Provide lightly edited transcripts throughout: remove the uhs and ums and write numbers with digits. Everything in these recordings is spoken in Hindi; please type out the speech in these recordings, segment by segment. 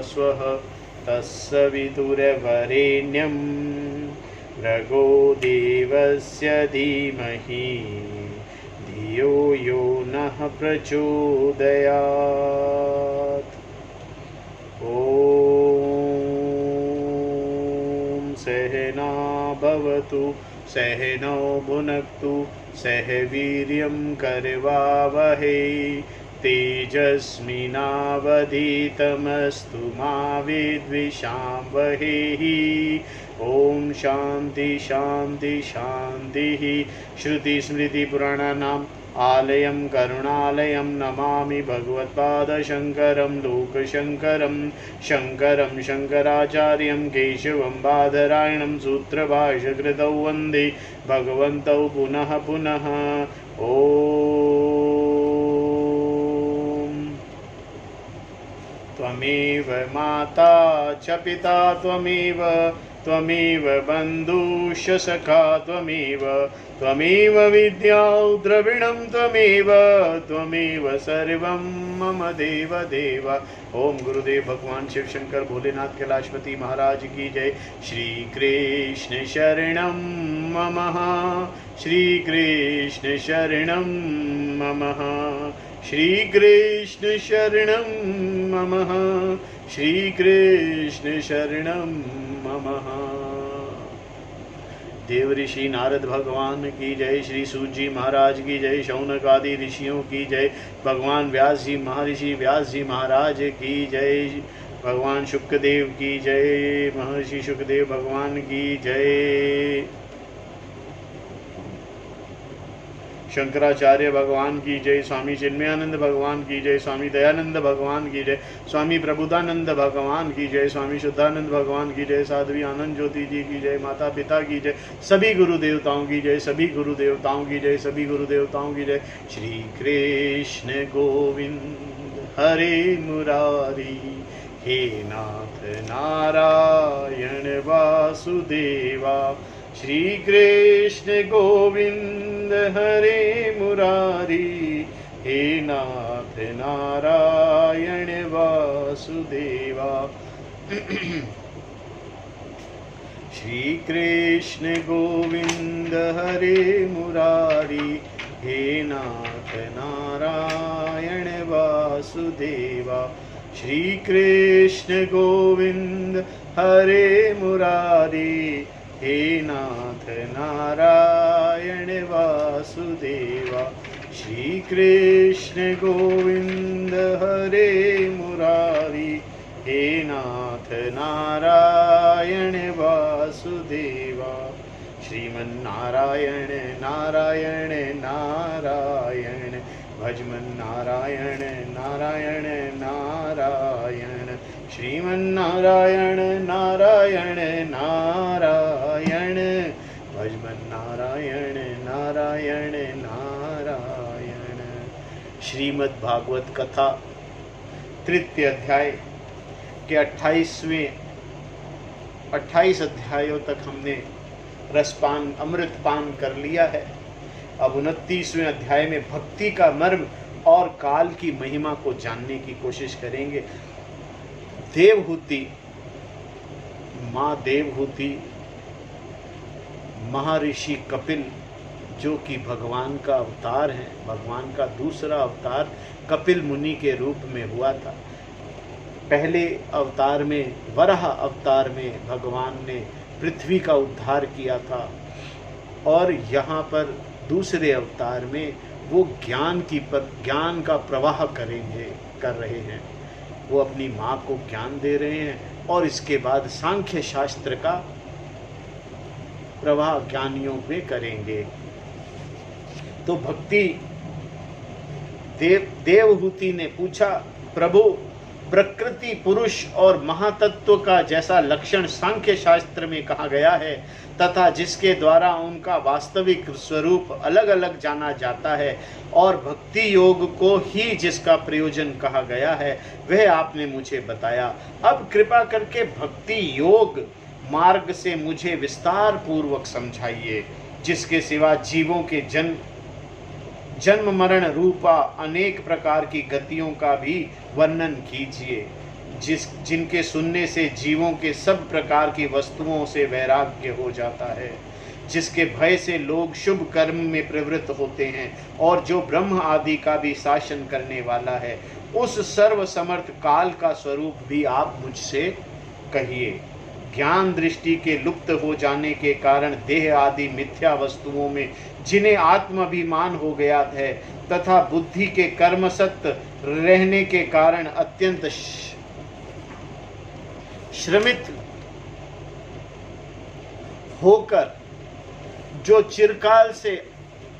स्वः तत्सवितुर्वरेण्यं भर्गो देवस्य धीमहि धियो यो नः प्रचोदयात्। ॐ सहना भवतु सहनौ भुनक्तु सह वीर्यं करवावहै तेजस्विनावधीतमस्तु मा विद्विषावहै। ओम शांति शांति शांति। श्रुतिस्मृतिपुराणानाम् आलयं करुणालयं नमामि भगवत्पादशङ्करं लोकशङ्करं शङ्करं शङ्कराचार्यं केशवं बादरायणं सूत्रभाष्यकृतौ वन्दे भगवन्तौ पुनः पुनः। ॐ त्वमेव माता च पिता त्वमेव त्वमेव बन्धुश्च सखा त्वमेव विद्या द्रविणं त्वमेव सर्वं मम देव देव। ओम गुरुदेव भगवान शिव शंकर भोलेनाथ कैलाशपति महाराज की जय। श्री कृष्ण शरणं मम श्री कृष्ण शरणं मम श्री कृष्ण शरणं मम श्री कृष्ण शरणं मम। देव ऋषि नारद भगवान की जय। श्री सूत जी महाराज की जय। शौनक आदि ऋषियों की जय। भगवान व्यास जी महर्षि व्यास जी महाराज की जय। भगवान शुकदेव की जय। महर्षि शुकदेव भगवान की जय। शंकराचार्य भगवान की जय। स्वामी चिन्मयानंद भगवान की जय। स्वामी दयानंद भगवान की जय। स्वामी प्रबुद्धानंद भगवान की जय। स्वामी शुद्धानंद भगवान की जय। साध्वी आनंद ज्योति जी की जय। माता पिता की जय। सभी गुरु देवताओं की जय। सभी गुरु देवताओं की जय। सभी गुरु देवताओं की जय। श्री कृष्ण गोविंद हरे मुरारी हे नाथ नारायण वासुदेवा। श्री कृष्ण गोविंद हरे मुरारी हे नाथ नारायण वासुदेवा। श्री कृष्ण गोविंद हरे मुरारी हे नाथ नारायण वासुदेवा। श्री कृष्ण गोविंद हरे मुरारी हे नाथ नारायण वासुदेवा। श्री कृष्ण गोविंद हरे मुरारी हे नाथ नारायण वासुदेवा। श्रीमन्नारायण नारायण नारायण भजमन नारायण नारायण नारायण। श्रीमन्नारायण नारायण नारायण भजमन नारायण नारायण नारायण। श्रीमद् भागवत कथा तृतीय अध्याय के 28 अध्यायों तक हमने रसपान अमृतपान कर लिया है। अब 29वें अध्याय में भक्ति का मर्म और काल की महिमा को जानने की कोशिश करेंगे। देवहूति माँ देवहूति महर्षि कपिल जो कि भगवान का अवतार है, भगवान का दूसरा अवतार कपिल मुनि के रूप में हुआ था। पहले अवतार में वराह अवतार में भगवान ने पृथ्वी का उद्धार किया था और यहाँ पर दूसरे अवतार में वो ज्ञान का प्रवाह कर रहे हैं। वो अपनी माँ को ज्ञान दे रहे हैं और इसके बाद सांख्य शास्त्र का प्रवाह ज्ञानियों में करेंगे। तो भक्ति देवहूति ने पूछा, प्रभु प्रकृति पुरुष और महातत्व का जैसा लक्षण सांख्य शास्त्र में कहा गया है तथा जिसके द्वारा उनका वास्तविक स्वरूप अलग अलग जाना जाता है और भक्ति योग को ही जिसका प्रयोजन कहा गया है वह आपने मुझे बताया। अब कृपा करके भक्ति योग मार्ग से मुझे विस्तार पूर्वक समझाइए, जिसके सिवा जीवों के जन्म मरण रूपा अनेक प्रकार की गतियों का भी वर्णन कीजिए। जिनके सुनने से जीवों के सब प्रकार की वस्तुओं से वैराग्य हो जाता है, जिसके भय से लोग शुभ कर्म में प्रवृत्त होते हैं, और जो ब्रह्म आदि का भी शासन करने वाला है, उस सर्व समर्थ काल का स्वरूप भी आप मुझसे कहिए। ज्ञान दृष्टि के लुप्त हो जाने के कारण देह आदि मिथ्या वस्तुओं में जिन्हें आत्माभिमान हो गया है, तथा बुद्धि के कर्मसत रहने के कारण अत्यंत श्रमित होकर जो चिरकाल से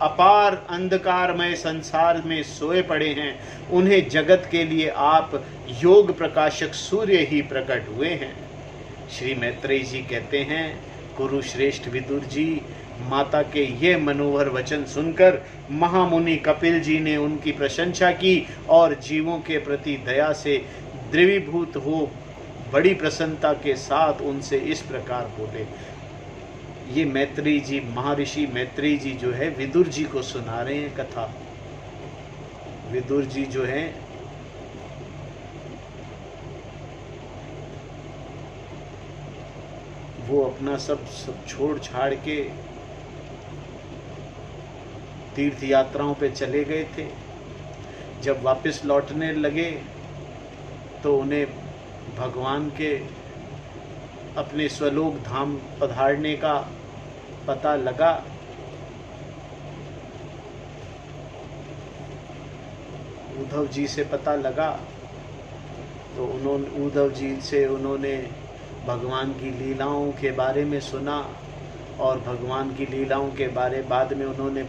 अपार अंधकारमय संसार में सोए पड़े हैं, उन्हें जगत के लिए आप योग प्रकाशक सूर्य ही प्रकट हुए हैं। श्री मैत्रेयी जी कहते हैं, गुरु श्रेष्ठ विदुर जी, माता के ये मनोहर वचन सुनकर महामुनि कपिल जी ने उनकी प्रशंसा की और जीवों के प्रति दया से द्रवीभूत हो बड़ी प्रसन्नता के साथ उनसे इस प्रकार बोले। ये मैत्रेयी जी, महर्षि मैत्रेयी जी जो है विदुर जी को सुना रहे हैं कथा। विदुर जी जो है वो अपना सब छोड़ छाड़ के तीर्थ यात्राओं पे चले गए थे। जब वापस लौटने लगे तो उन्हें भगवान के अपने स्वलोक धाम पधारने का पता लगा। उद्धव जी से पता लगा तो उद्धव जी से उन्होंने भगवान की लीलाओं के बारे में सुना, और भगवान की लीलाओं के बारे बाद में उन्होंने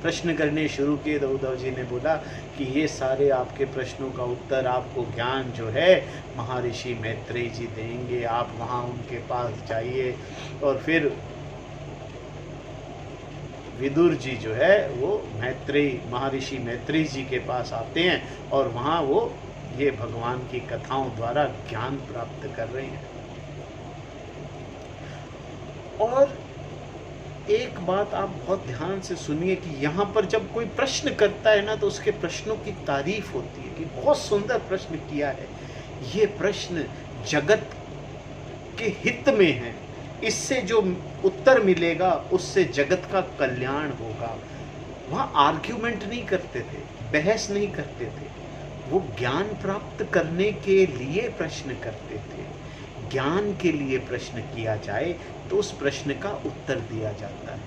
प्रश्न करने शुरू किए। तो उद्धव जी ने बोला कि ये सारे आपके प्रश्नों का उत्तर आपको ज्ञान जो है महर्षि मैत्रेयी जी देंगे, आप वहाँ उनके पास जाइए। और फिर विदुर जी जो है वो महर्षि मैत्रेयी जी के पास आते हैं और वहाँ वो ये भगवान की कथाओं द्वारा ज्ञान प्राप्त कर रहे हैं। और एक बात आप बहुत ध्यान से सुनिए कि यहाँ पर जब कोई प्रश्न करता है ना, तो उसके प्रश्नों की तारीफ होती है कि बहुत सुंदर प्रश्न किया है, ये प्रश्न जगत के हित में है, इससे जो उत्तर मिलेगा उससे जगत का कल्याण होगा। वहाँ आर्ग्यूमेंट नहीं करते थे, बहस नहीं करते थे, वो ज्ञान प्राप्त करने के लिए प्रश्न करते थे। ज्ञान के लिए प्रश्न किया जाए तो उस प्रश्न का उत्तर दिया जाता है।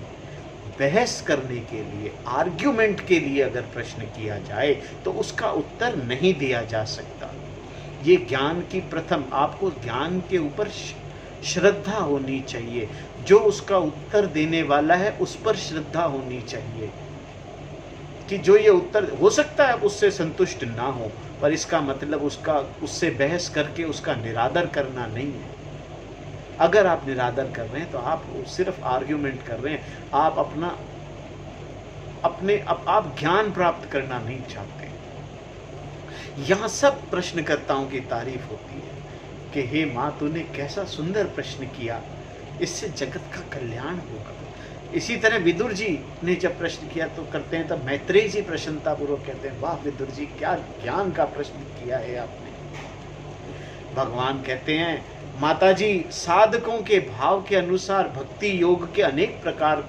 बहस करने के लिए, आर्ग्यूमेंट के लिए अगर प्रश्न किया जाए तो उसका उत्तर नहीं दिया जा सकता। ये ज्ञान की प्रथम, आपको ज्ञान के ऊपर श्रद्धा होनी चाहिए। जो उसका उत्तर देने वाला है उस पर श्रद्धा होनी चाहिए कि जो ये उत्तर, हो सकता है उससे संतुष्ट ना हो, पर इसका मतलब उससे बहस करके उसका निरादर करना नहीं है। अगर आप निरादर कर रहे हैं तो आप सिर्फ आर्ग्यूमेंट कर रहे हैं, आप आप ज्ञान प्राप्त करना नहीं चाहते। यहाँ सब प्रश्नकर्ताओं की तारीफ होती है कि हे माँ, तूने कैसा सुंदर प्रश्न किया, इससे जगत का कल्याण होगा। इसी तरह विदुर जी ने जब प्रश्न किया तो करते हैं, तब मैत्रेयी जी प्रसन्नतापूर्वक कहते हैं, वाह विदुर जी, क्या ज्ञान का प्रश्न किया है आपने। भगवान कहते हैं, माताजी, साधकों के भाव के अनुसार भक्ति योग के अनेक प्रकार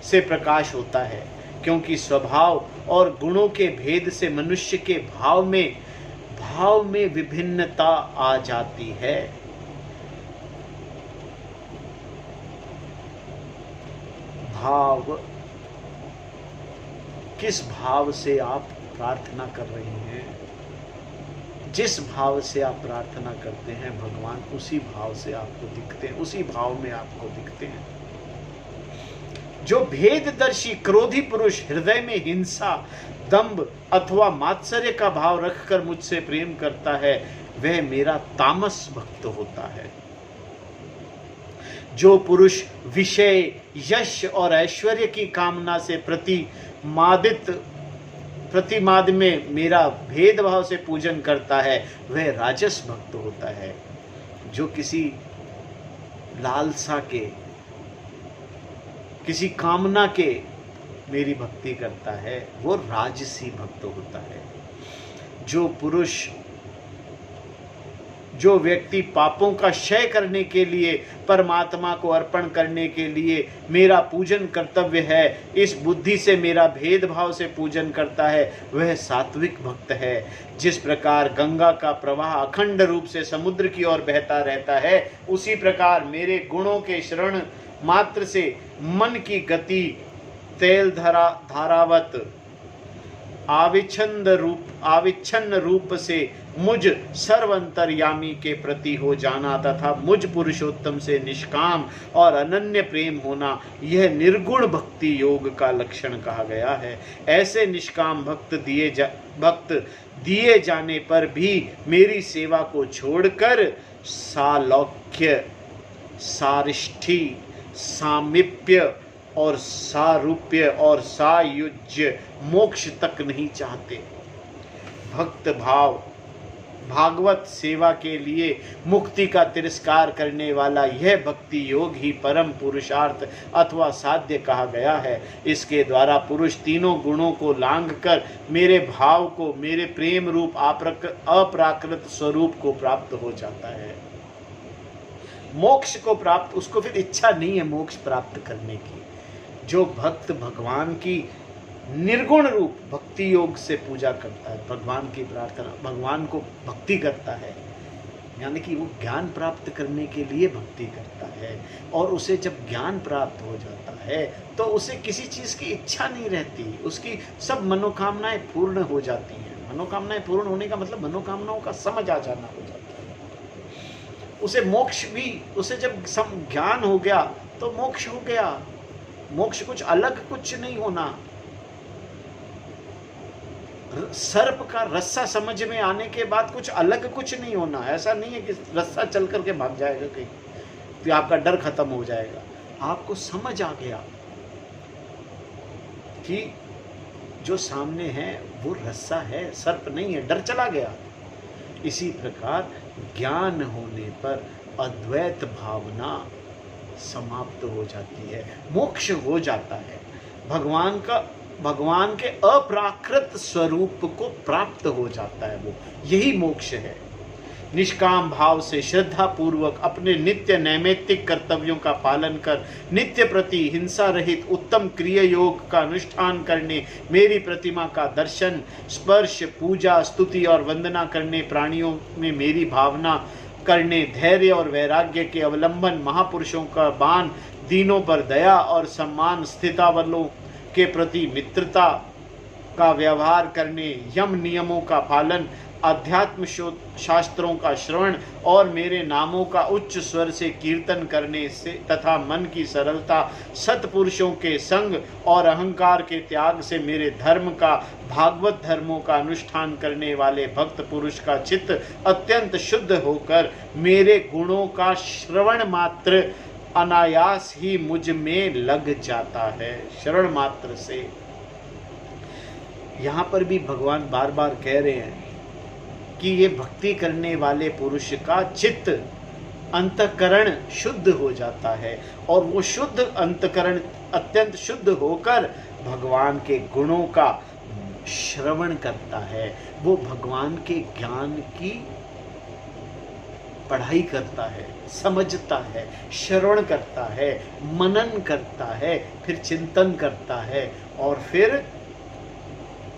से प्रकाश होता है, क्योंकि स्वभाव और गुणों के भेद से मनुष्य के भाव में विभिन्नता आ जाती है। भाव, किस भाव से आप प्रार्थना कर रहे हैं, जिस भाव से आप प्रार्थना करते हैं भगवान उसी भाव से आपको दिखते हैं, उसी भाव में आपको दिखते हैं। जो भेददर्शी क्रोधी पुरुष हृदय में हिंसा, दंभ अथवा मात्सर्य का भाव रखकर मुझसे प्रेम करता है, वह मेरा तामस भक्त होता है। जो पुरुष विषय, यश और ऐश्वर्य की कामना से प्रतिमाद में मेरा भेदभाव से पूजन करता है, वह राजस भक्त होता है। जो किसी लालसा के, किसी कामना के मेरी भक्ति करता है, वो राजसी भक्त होता है। जो पुरुष जो व्यक्ति पापों का क्षय करने के लिए, परमात्मा को अर्पण करने के लिए मेरा पूजन कर्तव्य है, इस बुद्धि से मेरा भेदभाव से पूजन करता है, वह सात्विक भक्त है। जिस प्रकार गंगा का प्रवाह अखंड रूप से समुद्र की ओर बहता रहता है, उसी प्रकार मेरे गुणों के श्रवण मात्र से मन की गति तेल धारावत आविच्छन्न रूप से मुझ सर्वंतर्यामी के प्रति हो जाना तथा मुझ पुरुषोत्तम से निष्काम और अनन्य प्रेम होना, यह निर्गुण भक्ति योग का लक्षण कहा गया है। ऐसे निष्काम भक्त दिए जाने पर भी मेरी सेवा को छोड़कर सालौक्य, सारिष्ठी, सामीप्य और सारूप्य और सायुज्य मोक्ष तक नहीं चाहते। भक्त भागवत सेवा के लिए मुक्ति का तिरस्कार करने वाला यह भक्ति योग ही परम पुरुषार्थ अथवा साध्य कहा गया है। इसके द्वारा पुरुष तीनों गुणों को लांघकर मेरे भाव को, मेरे प्रेम रूप अप्राकृत स्वरूप को प्राप्त हो जाता है। मोक्ष को प्राप्त, उसको फिर इच्छा नहीं है मोक्ष प्राप्त करने की। जो भक्त भगवान की निर्गुण रूप भक्ति योग से पूजा करता है, भगवान की प्रार्थना, भगवान को भक्ति करता है, यानी कि वो ज्ञान प्राप्त करने के लिए भक्ति करता है, और उसे जब ज्ञान प्राप्त हो जाता है तो उसे किसी चीज़ की इच्छा नहीं रहती, उसकी सब मनोकामनाएं पूर्ण हो जाती हैं। मनोकामनाएं पूर्ण होने का मतलब मनोकामनाओं का समझ आ जाना हो जाता है। उसे मोक्ष भी, उसे जब ज्ञान हो गया तो मोक्ष हो गया। मोक्ष कुछ अलग कुछ नहीं होना। सर्प का रस्सा समझ में आने के बाद कुछ अलग कुछ नहीं होना। ऐसा नहीं है कि रस्सा चल करके भाग जाएगा कहीं तो आपका डर खत्म हो जाएगा। आपको समझ आ गया कि जो सामने है वो रस्सा है, सर्प नहीं है, डर चला गया। इसी प्रकार ज्ञान होने पर अद्वैत भावना समाप्त हो जाती है, मोक्ष हो जाता है, भगवान के अप्राकृत स्वरूप को प्राप्त हो जाता है। वो यही मोक्ष है। निष्काम भाव से श्रद्धा पूर्वक अपने नित्य नैमित्तिक कर्तव्यों का पालन कर नित्य प्रति हिंसा रहित उत्तम क्रिया योग का अनुष्ठान करने, मेरी प्रतिमा का दर्शन, स्पर्श, पूजा, स्तुति और वंदना करने, प्राणियों में मेरी भावना करने, धैर्य और वैराग्य के अवलंबन, महापुरुषों का बाण, दीनों पर दया और सम्मान, स्थितावलों के प्रति मित्रता का व्यवहार करने, यम नियमों का पालन, अध्यात्म शास्त्रों का श्रवण और मेरे नामों का उच्च स्वर से कीर्तन करने से तथा मन की सरलता, सत्पुरुषों के संग और अहंकार के त्याग से मेरे धर्म का, भागवत धर्मों का अनुष्ठान करने वाले भक्त पुरुष का चित्त अत्यंत शुद्ध होकर मेरे गुणों का श्रवण मात्र अनायास ही मुझ में लग जाता है। श्रवण मात्र से। यहाँ पर भी भगवान बार बार कह रहे हैं कि ये भक्ति करने वाले पुरुष का चित्त, अंतकरण शुद्ध हो जाता है, और वो शुद्ध अंतकरण अत्यंत शुद्ध होकर भगवान के गुणों का श्रवण करता है। वो भगवान के ज्ञान की पढ़ाई करता है, समझता है, श्रवण करता है, मनन करता है, फिर चिंतन करता है, और फिर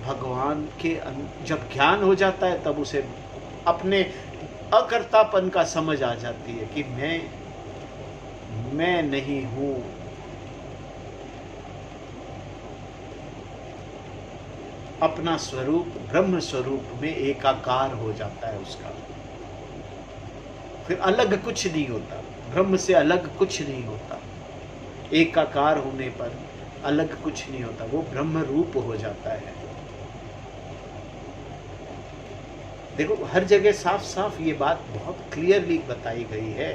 भगवान के जब ज्ञान हो जाता है तब उसे अपने अकर्तापन का समझ आ जाती है कि मैं नहीं हूं। अपना स्वरूप ब्रह्म स्वरूप में एकाकार हो जाता है उसका, फिर अलग कुछ नहीं होता, ब्रह्म से अलग कुछ नहीं होता। एकाकार होने पर अलग कुछ नहीं होता, वो ब्रह्म रूप हो जाता है। देखो हर जगह साफ साफ ये बात बहुत क्लियरली बताई गई है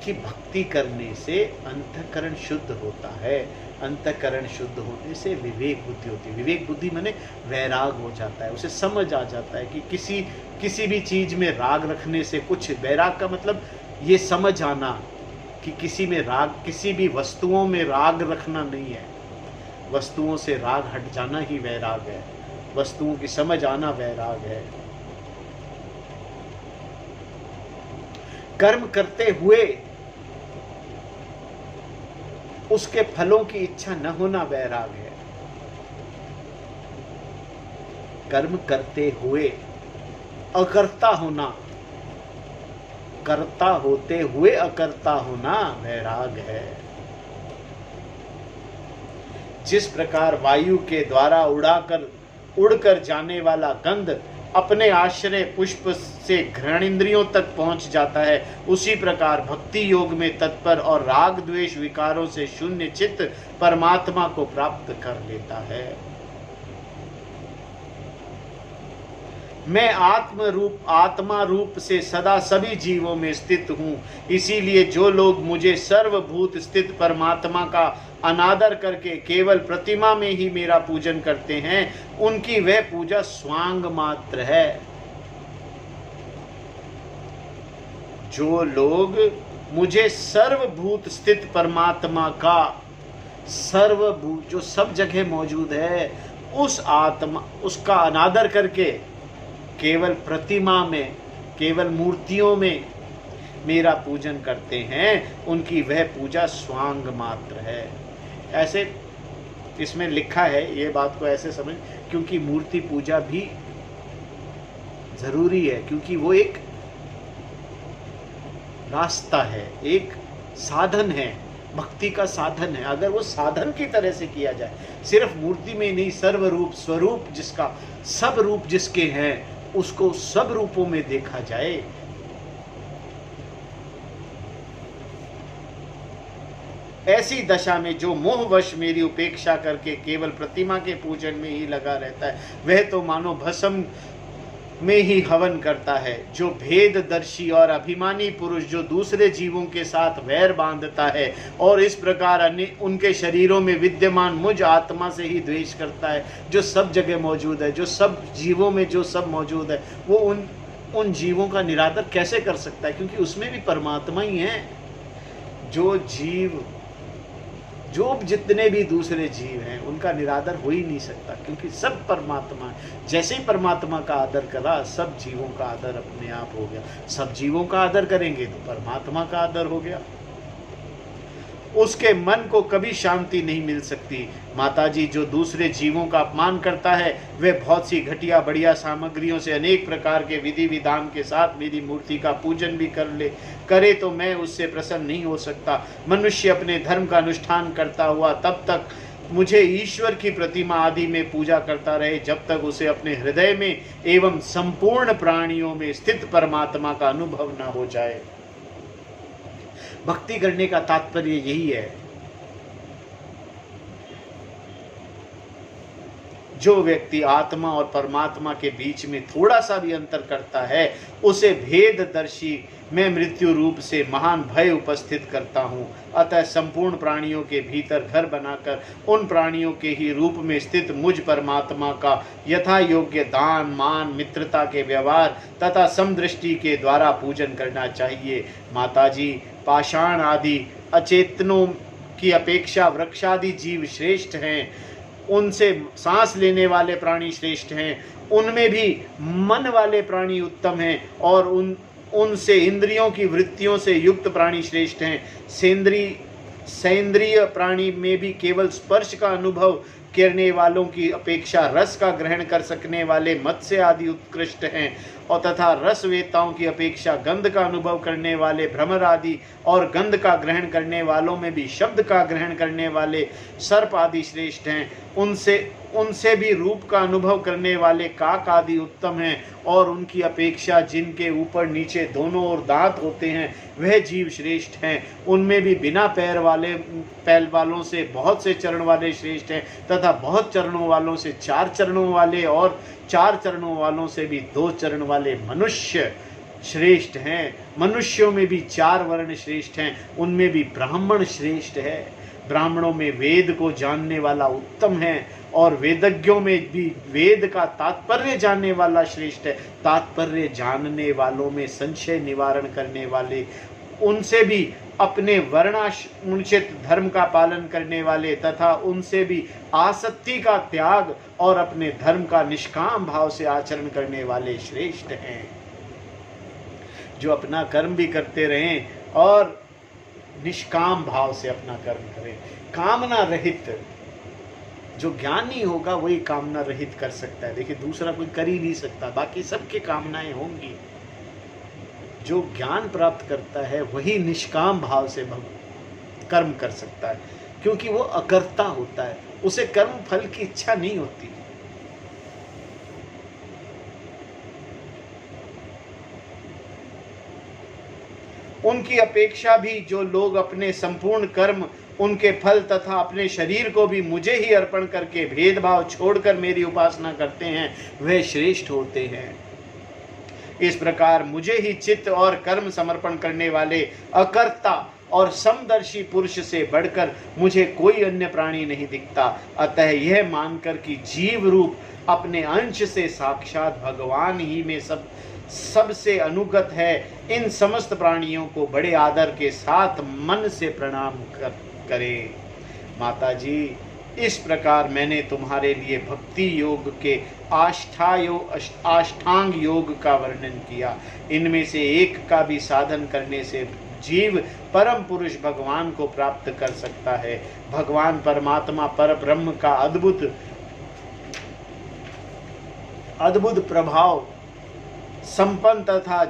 कि भक्ति करने से अंतःकरण शुद्ध होता है। अंतःकरण शुद्ध होने से विवेक बुद्धि होती है। विवेक बुद्धि माने वैराग हो जाता है, उसे समझ आ जाता है कि किसी भी चीज में राग रखने से कुछ, वैराग का मतलब ये समझ आना कि किसी में राग, किसी भी वस्तुओं में राग रखना नहीं है, वस्तुओं से राग हट जाना ही वैराग है, वस्तुओं की समझ आना वैराग है। कर्म करते हुए उसके फलों की इच्छा न होना वैराग है। कर्म करते हुए अकर्ता होना, कर्ता होते हुए अकर्ता होना वैराग है। जिस प्रकार वायु के द्वारा उड़कर जाने वाला गंध अपने आश्रय पुष्प से घ्राणेंद्रियों तक पहुंच जाता है, उसी प्रकार भक्ति योग में तत्पर और राग द्वेष विकारों से शून्य चित्त परमात्मा को प्राप्त कर लेता है। मैं आत्मा रूप से सदा सभी जीवों में स्थित हूँ, इसीलिए जो लोग मुझे सर्वभूत स्थित परमात्मा का अनादर करके केवल प्रतिमा में ही मेरा पूजन करते हैं, उनकी वह पूजा स्वांग मात्र है। जो लोग मुझे सर्वभूत स्थित परमात्मा का, सर्वभूत जो सब जगह मौजूद है, उस आत्मा उसका अनादर करके केवल प्रतिमा में, केवल मूर्तियों में मेरा पूजन करते हैं, उनकी वह पूजा स्वांग मात्र है। ऐसे इसमें लिखा है, ये बात को ऐसे समझ, क्योंकि मूर्ति पूजा भी जरूरी है, क्योंकि वो एक रास्ता है, एक साधन है, भक्ति का साधन है। अगर वो साधन की तरह से किया जाए, सिर्फ मूर्ति में नहीं, सर्वरूप स्वरूप जिसका, सब रूप जिसके हैं, उसको सब रूपों में देखा जाए, ऐसी दशा में जो मोहवश मेरी उपेक्षा करके केवल प्रतिमा के पूजन में ही लगा रहता है, वह तो मानो भस्म में ही हवन करता है। जो भेददर्शी और अभिमानी पुरुष जो दूसरे जीवों के साथ वैर बांधता है और इस प्रकार उनके शरीरों में विद्यमान मुझ आत्मा से ही द्वेष करता है, जो सब जगह मौजूद है, जो सब जीवों में जो सब मौजूद है, वो उन जीवों का निरादर कैसे कर सकता है? क्योंकि उसमें भी परमात्मा ही है। जो जीव, जो जितने भी दूसरे जीव हैं, उनका निरादर हो ही नहीं सकता, क्योंकि सब परमात्मा है। जैसे ही परमात्मा का आदर करा, सब जीवों का आदर अपने आप हो गया। सब जीवों का आदर करेंगे तो परमात्मा का आदर हो गया। उसके मन को कभी शांति नहीं मिल सकती। माताजी, जो दूसरे जीवों का अपमान करता है, वह बहुत सी घटिया बढ़िया सामग्रियों से अनेक प्रकार के विधि विधान के साथ मेरी मूर्ति का पूजन भी करे तो मैं उससे प्रसन्न नहीं हो सकता। मनुष्य अपने धर्म का अनुष्ठान करता हुआ तब तक मुझे ईश्वर की प्रतिमा आदि में पूजा करता रहे, जब तक उसे अपने हृदय में एवं संपूर्ण प्राणियों में स्थित परमात्मा का अनुभव न हो जाए। भक्ति करने का तात्पर्य यही है। जो व्यक्ति आत्मा और परमात्मा के बीच में थोड़ा सा भी अंतर करता है, उसे भेददर्शी मैं मृत्यु रूप से महान भय उपस्थित करता हूँ। अतः संपूर्ण प्राणियों के भीतर घर बनाकर उन प्राणियों के ही रूप में स्थित मुझ परमात्मा का यथा योग्य दान, मान, मित्रता के व्यवहार तथा समदृष्टि के द्वारा पूजन करना चाहिए। माताजी, पाषाण आदि अचेतनों की अपेक्षा वृक्षादि जीव श्रेष्ठ हैं, उनसे सांस लेने वाले प्राणी श्रेष्ठ हैं, उनमें भी मन वाले प्राणी उत्तम हैं और उनसे इंद्रियों की वृत्तियों से युक्त प्राणी श्रेष्ठ हैं। सेंद्रिय प्राणी में भी केवल स्पर्श का अनुभव करने वालों की अपेक्षा रस का ग्रहण कर सकने वाले मत्स्य आदि उत्कृष्ट हैं और तथा रसवेताओं की अपेक्षा गंध का अनुभव करने वाले भ्रमर आदि और गंध का ग्रहण करने वालों में भी शब्द का ग्रहण करने वाले सर्प आदि श्रेष्ठ हैं। उनसे भी रूप का अनुभव करने वाले काक आदि उत्तम हैं और उनकी अपेक्षा जिनके ऊपर नीचे दोनों ओर दांत होते हैं, वह जीव श्रेष्ठ हैं। उनमें भी बिना पैर वालों से बहुत से चरण वाले श्रेष्ठ हैं तथा बहुत चरणों वालों से 4 चरणों वाले और 4 चरणों वालों से भी 2 चरण वाले मनुष्य श्रेष्ठ हैं। मनुष्यों में भी 4 वर्ण श्रेष्ठ हैं, उनमें भी ब्राह्मण श्रेष्ठ है। ब्राह्मणों में वेद को जानने वाला उत्तम है और वेदज्ञों में भी वेद का तात्पर्य जानने वाला श्रेष्ठ है। तात्पर्य जानने वालों में संशय निवारण करने वाले, उनसे भी अपने वर्णाश्रमुचित धर्म का पालन करने वाले तथा उनसे भी आसक्ति का त्याग और अपने धर्म का निष्काम भाव से आचरण करने वाले श्रेष्ठ हैं। जो अपना कर्म भी करते रहें और निष्काम भाव से अपना कर्म करें, कामना रहित। जो ज्ञानी होगा वही कामना रहित कर सकता है। देखिए दूसरा कोई कर ही नहीं सकता, बाकी सबके कामनाएं होंगी। जो ज्ञान प्राप्त करता है वही निष्काम भाव से कर्म कर सकता है, क्योंकि वो अकर्ता होता है, उसे कर्म फल की इच्छा नहीं होती। उनकी अपेक्षा भी जो लोग अपने संपूर्ण कर्म, उनके फल तथा अपने शरीर को भी मुझे ही अर्पण करके भेदभाव छोड़कर मेरी उपासना करते हैं, वे श्रेष्ठ होते हैं। इस प्रकार मुझे ही चित्त और कर्म समर्पण करने वाले अकर्ता और समदर्शी पुरुष से बढ़कर मुझे कोई अन्य प्राणी नहीं दिखता। अतः यह मानकर कि जीव रूप अपने अंश से साक्षात भगवान ही में सबसे अनुगत है, इन समस्त प्राणियों को बड़े आदर के साथ मन से प्रणाम करें। माता जी, इस प्रकार मैंने तुम्हारे लिए भक्ति योग के अष्टांग योग का वर्णन किया। इनमें से एक का भी साधन करने से जीव परम पुरुष भगवान को प्राप्त कर सकता है। भगवान परमात्मा पर ब्रह्म का अद्भुत प्रभाव संपन्न तथा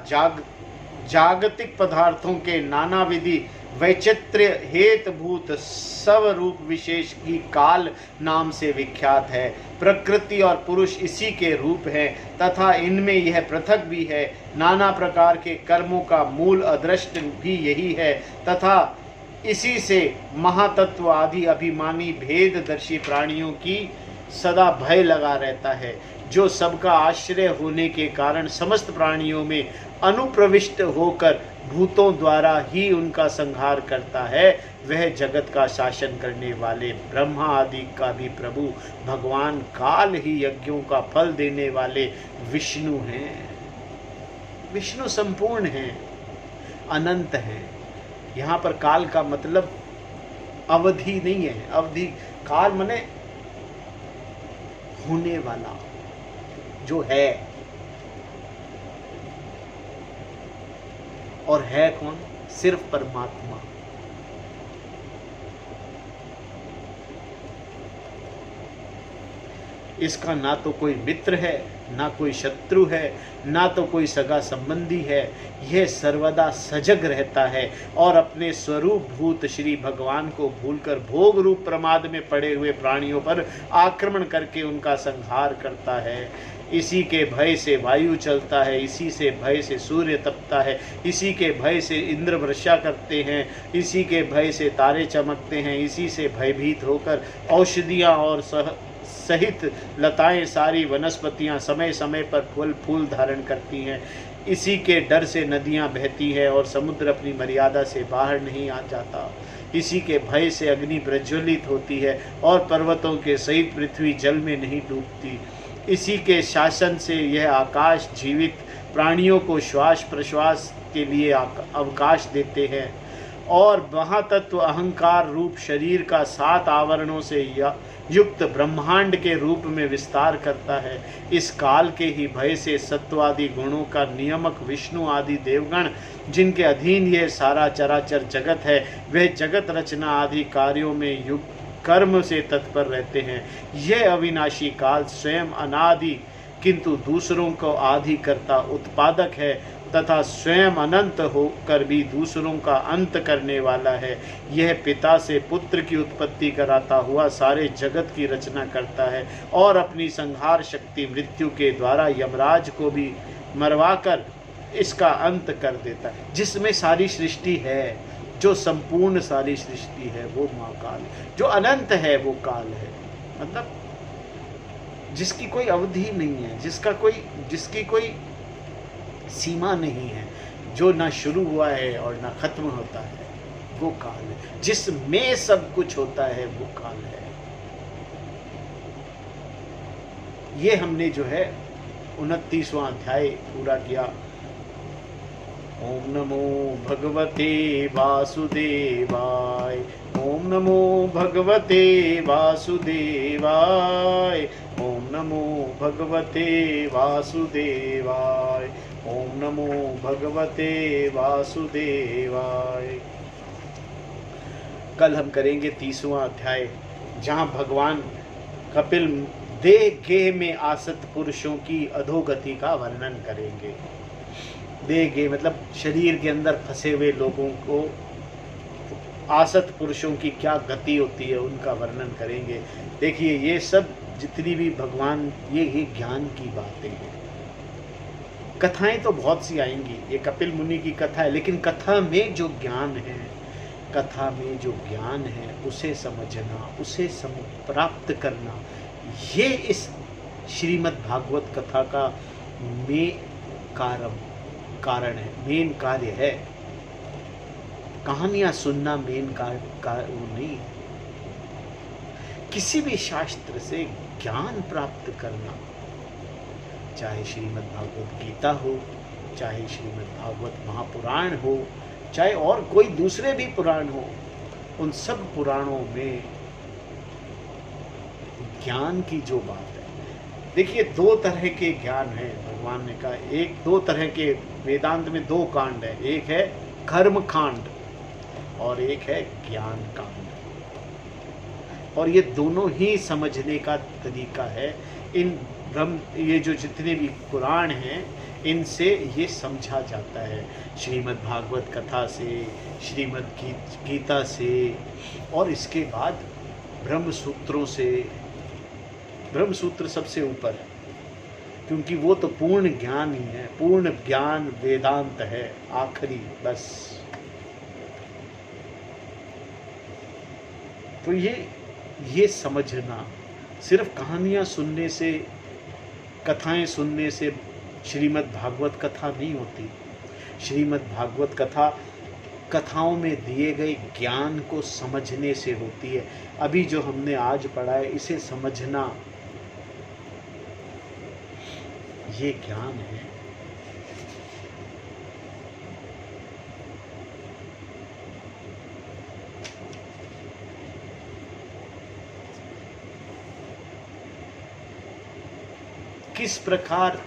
जागतिक पदार्थों के नाना विधि वैचित्र्य हेतुभूत स्वरूप विशेष की काल नाम से विख्यात है। प्रकृति और पुरुष इसी के रूप हैं तथा इनमें यह पृथक भी है। नाना प्रकार के कर्मों का मूल अदृष्ट भी यही है तथा इसी से महातत्व आदि अभिमानी भेददर्शी प्राणियों की सदा भय लगा रहता है। जो सबका आश्रय होने के कारण समस्त प्राणियों में अनुप्रविष्ट होकर भूतों द्वारा ही उनका संहार करता है, वह जगत का शासन करने वाले ब्रह्मा आदि का भी प्रभु भगवान काल ही यज्ञों का फल देने वाले विष्णु हैं। विष्णु संपूर्ण हैं, अनंत हैं। यहाँ पर काल का मतलब अवधि नहीं है। अवधि काल माने होने वाला, जो है। और है कौन? सिर्फ परमात्मा। इसका ना तो कोई मित्र है, ना कोई शत्रु है, ना तो कोई सगा संबंधी है। यह सर्वदा सजग रहता है और अपने स्वरूप भूत श्री भगवान को भूलकर भोग रूप प्रमाद में पड़े हुए प्राणियों पर आक्रमण करके उनका संहार करता है। इसी के भय से वायु चलता है, इसी से भय से सूर्य तपता है, इसी के भय से इंद्र वर्षा करते हैं, इसी के भय से तारे चमकते हैं, इसी से भयभीत होकर औषधियाँ और सहित लताएं सारी वनस्पतियां समय समय पर फूल धारण करती हैं। इसी के डर से नदियां बहती हैं और समुद्र अपनी मर्यादा से बाहर नहीं आ जाता। इसी के भय से अग्नि प्रज्वलित होती है और पर्वतों के सहित पृथ्वी जल में नहीं डूबती। इसी के शासन से यह आकाश जीवित प्राणियों को श्वास प्रश्वास के लिए अवकाश देते हैं और महातत्व अहंकार रूप शरीर का 7 आवरणों से युक्त ब्रह्मांड के रूप में विस्तार करता है। इस काल के ही भय से सत्वादि गुणों का नियामक विष्णु आदि देवगण, जिनके अधीन यह सारा चराचर जगत है, वे जगत रचना आदि कार्यों में युक्त कर्म से तत्पर रहते हैं। यह अविनाशी काल स्वयं अनादि किंतु दूसरों को आदि करता उत्पादक है तथा स्वयं अनंत होकर भी दूसरों का अंत करने वाला है। यह पिता से पुत्र की उत्पत्ति कराता हुआ सारे जगत की रचना करता है और अपनी संहार शक्ति मृत्यु के द्वारा यमराज को भी मरवाकर इसका अंत कर देता है। जिसमें सारी सृष्टि है, जो संपूर्ण सारी सृष्टि है, वो महाकाल। जो अनंत है वो काल है, मतलब जिसकी कोई अवधि नहीं है, जिसकी कोई सीमा नहीं है, जो ना शुरू हुआ है और ना खत्म होता है, वो काल है। जिसमें सब कुछ होता है वो काल है। ये हमने जो है 29वां अध्याय पूरा किया। ओम नमो भगवते वासुदेवाय। ओम नमो भगवते वासुदेवाय। ओम नमो भगवते वासुदेवाय। ओम नमो भगवते वासुदेवाय। कल हम करेंगे 30वां अध्याय, जहाँ भगवान कपिल देह गेह में आसक्त पुरुषों की अधोगति का वर्णन करेंगे। देह गेह मतलब शरीर के अंदर फंसे हुए लोगों को, आसक्त पुरुषों की क्या गति होती है उनका वर्णन करेंगे। देखिए ये सब जितनी भी भगवान ये ज्ञान की बातें हैं। कथाएं तो बहुत सी आएंगी, ये कपिल मुनि की कथा है, लेकिन कथा में जो ज्ञान है, कथा में जो ज्ञान है उसे समझना, उसे प्राप्त करना, ये इस श्रीमद् भागवत कथा का कारण है, मेन कार्य है। कहानियां सुनना मेन कार्य वो नहीं। किसी भी शास्त्र से ज्ञान प्राप्त करना, चाहे श्रीमद् भागवत गीता हो, चाहे श्रीमद् भागवत महापुराण हो, चाहे और कोई दूसरे भी पुराण हो, उन सब पुराणों में ज्ञान की जो बात है। देखिए दो तरह के ज्ञान है, भगवान ने कहा एक दो तरह के, वेदांत में दो कांड है, एक है कर्म कांड और एक है ज्ञान कांड। और ये दोनों ही समझने का तरीका है। इन ब्रह्म, ये जो जितने भी पुराण हैं इनसे ये समझा जाता है, श्रीमद् भागवत कथा से, श्रीमद् गीता से, और इसके बाद ब्रह्म सूत्रों से। ब्रह्म सूत्र सबसे ऊपर, क्योंकि वो तो पूर्ण ज्ञान ही है, पूर्ण ज्ञान वेदांत है, आखिरी बस। तो ये समझना, सिर्फ कहानियां सुनने से, कथाएं सुनने से श्रीमद् भागवत कथा नहीं होती। श्रीमद् भागवत कथा कथाओं में दिए गए ज्ञान को समझने से होती है। अभी जो हमने आज पढ़ा है इसे समझना, ये ज्ञान है। किस प्रकार,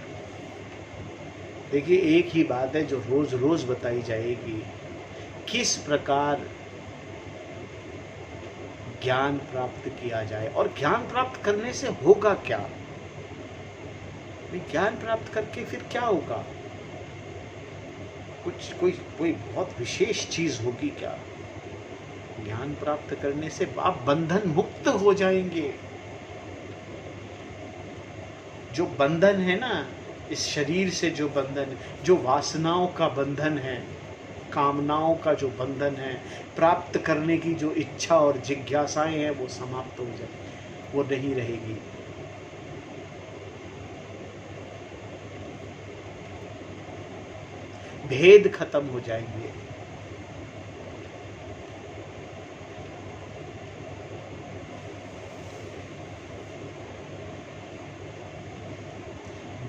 देखिए एक ही बात है जो रोज रोज बताई जाएगी, किस प्रकार ज्ञान प्राप्त किया जाए और ज्ञान प्राप्त करने से होगा क्या। ज्ञान प्राप्त करके फिर क्या होगा, कोई बहुत विशेष चीज होगी क्या। ज्ञान प्राप्त करने से आप बंधन मुक्त हो जाएंगे। जो बंधन है ना, इस शरीर से जो बंधन, जो वासनाओं का बंधन है, कामनाओं का जो बंधन है, प्राप्त करने की जो इच्छा और जिज्ञासाएं हैं, वो समाप्त हो जाए, वो नहीं रहेगी। भेद खत्म हो जाएंगे।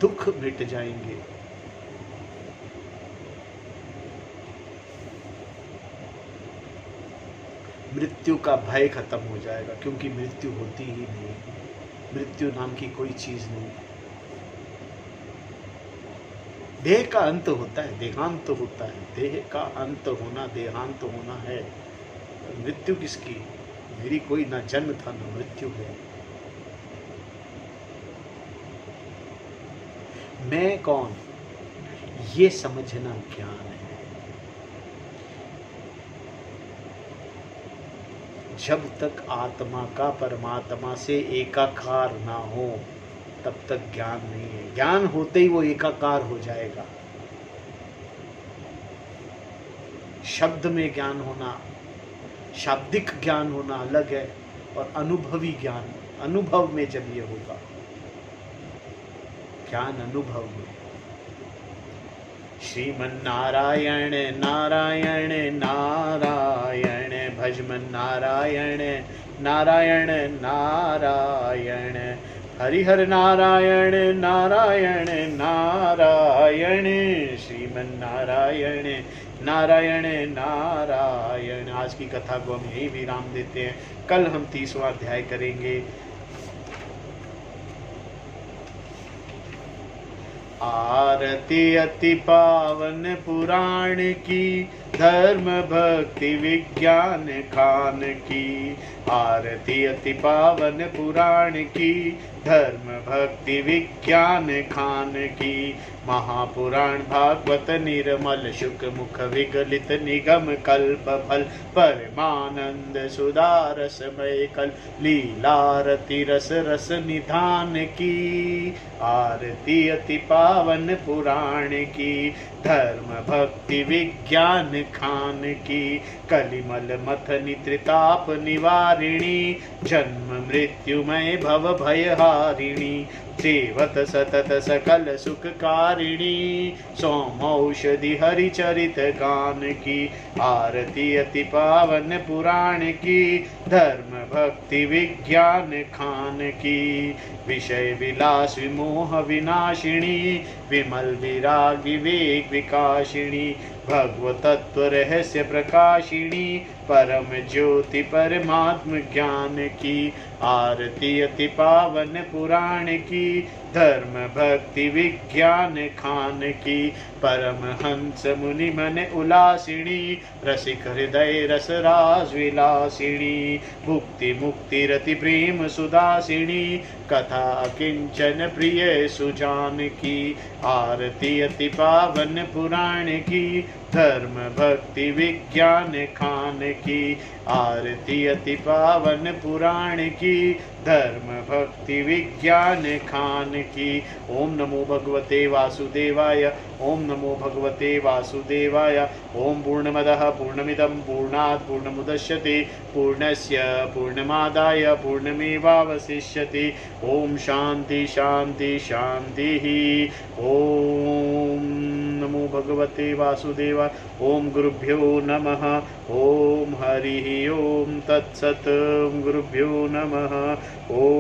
दुख मिट जाएंगे। मृत्यु का भय खत्म हो जाएगा, क्योंकि मृत्यु होती ही नहीं, मृत्यु नाम की कोई चीज नहीं। देह का अंत होता है, देहांत होता है, देह का अंत होना, देहांत होना है। मृत्यु किसकी, मेरी कोई ना जन्म था ना मृत्यु है। मैं कौन, ये समझना ज्ञान है। जब तक आत्मा का परमात्मा से एकाकार ना हो तब तक ज्ञान नहीं है। ज्ञान होते ही वो एकाकार हो जाएगा। शब्द में ज्ञान होना, शाब्दिक ज्ञान होना अलग है, और अनुभवी ज्ञान, अनुभव में जब ये होगा, ज्ञान अनुभव में। श्रीमन्नारायण नारायण नारायण, भजमन नारायण नारायण नारायण, हरिहर नारायण नारायण नारायण, श्रीमन्नारायण नारायण नारायण। आज की कथा को हम यही विराम देते हैं। कल हम 30वां अध्याय करेंगे। आरती अति पावन पुराण की, धर्म भक्ति विज्ञान खान की। आरती अति पावन पुराण की, धर्म भक्ति विज्ञान खान की। महापुराण भागवत निर्मल शुक मुख विगलित निगम कल्प फल, परमानंद सुधारसमय कल, लीलारति रस रस निधान की। आरती अति पावन पुराण की, धर्म भक्ति विज्ञान खान की। कलिमल मथनि त्रिताप निवारिणी, जन्म मृत्युमय भव भयहारिणी। सेवत सतत सकल सुखकारिणी, सोमौषधि हरिचरित गान की। आरती अति पावन पुराण की, धर्म भक्ति विज्ञान खान की। विषय विलास विमोह विनाशिनी, विमल विराग विवेक विकाशिनी। भगवत तत्व रहस्य प्रकाशिनी, परम ज्योति परमात्म ज्ञान की। आरती अति पावन पुराण की, धर्म भक्ति विज्ञान खान की। परमहंस मुनि मन उल्लासिनी, रसिक हृदय रस रास विलासिनी। भुक्ति मुक्ति रति प्रेम सुदासिनी, कथा किंचन प्रिय सुजान की। आरती अति पावन पुराण की, धर्म भक्ति विज्ञान खान की। आरती अति पावन पुराण की, धर्म भक्ति विज्ञान खान की। ओम नमो भगवते वासुदेवाय, ओम नमो भगवते वासुदेवाय। ओम पूर्णमदः पूर्णमिदं पूर्णात् पूर्णमुदच्यते, पूर्णस्य पूर्णमादाय पूर्णमेवावशिष्यते। ओम शांति शांति शांतिः। ओम नमो भगवते वासुदेवाय। ओम गुरुभ्यो नमः। ओम हरिः ओम तत्सत्। ओम गुरुभ्यो नमः। ओम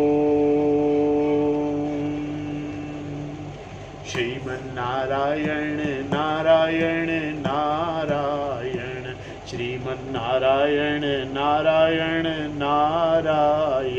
श्रीमन्नारायण नारायण नारायण, श्रीमन्नारायण नारायण नारायण।